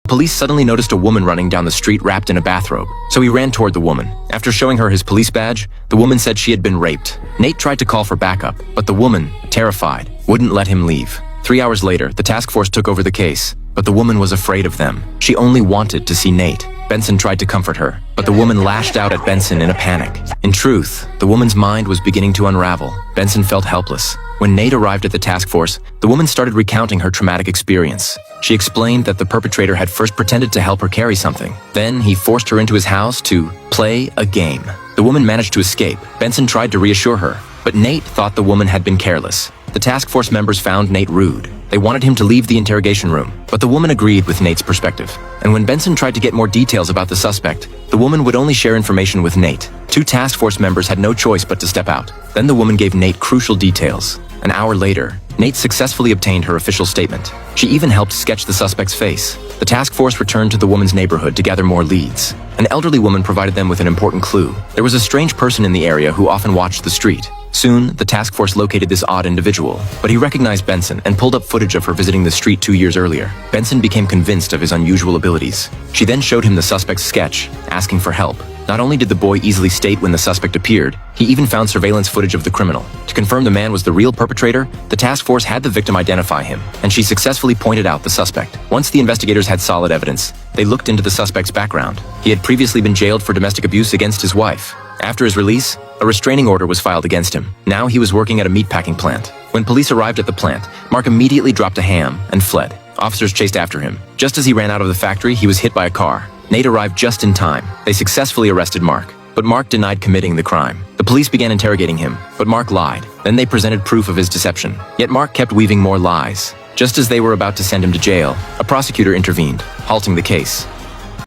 Police suddenly noticed a woman running down the street wrapped in a bathrobe, so he ran toward the woman. After showing her his police badge, the woman said she had been raped. Nate tried to call for backup, but the woman, terrified, wouldn't let him leave. 3 hours later, the task force took over the case, but the woman was afraid of them. She only wanted to see Nate. Benson tried to comfort her, but the woman lashed out at Benson in a panic. In truth, the woman's mind was beginning to unravel. Benson felt helpless. When Nate arrived at the task force, the woman started recounting her traumatic experience. She explained that the perpetrator had first pretended to help her carry something. Then he forced her into his house to play a game. The woman managed to escape. Benson tried to reassure her, but Nate thought the woman had been careless. The task force members found Nate rude. They wanted him to leave the interrogation room, but the woman agreed with Nate's perspective. And when Benson tried to get more details about the suspect, the woman would only share information with Nate. 2 task force members had no choice but to step out. Then the woman gave Nate crucial details. An hour later, Nate successfully obtained her official statement. She even helped sketch the suspect's face. The task force returned to the woman's neighborhood to gather more leads. An elderly woman provided them with an important clue. There was a strange person in the area who often watched the street. Soon, the task force located this odd individual, but he recognized Benson and pulled up footage of her visiting the street 2 years earlier. Benson became convinced of his unusual abilities. She then showed him the suspect's sketch, asking for help. Not only did the boy easily state when the suspect appeared, he even found surveillance footage of the criminal. To confirm the man was the real perpetrator, the task force had the victim identify him, and she successfully pointed out the suspect. Once the investigators had solid evidence, they looked into the suspect's background. He had previously been jailed for domestic abuse against his wife. After his release, a restraining order was filed against him. Now he was working at a meatpacking plant. When police arrived at the plant, Mark immediately dropped a ham and fled. Officers chased after him. Just as he ran out of the factory, he was hit by a car. Nate arrived just in time. They successfully arrested Mark, but Mark denied committing the crime. The police began interrogating him, but Mark lied. Then they presented proof of his deception. Yet Mark kept weaving more lies. Just as they were about to send him to jail, a prosecutor intervened, halting the case.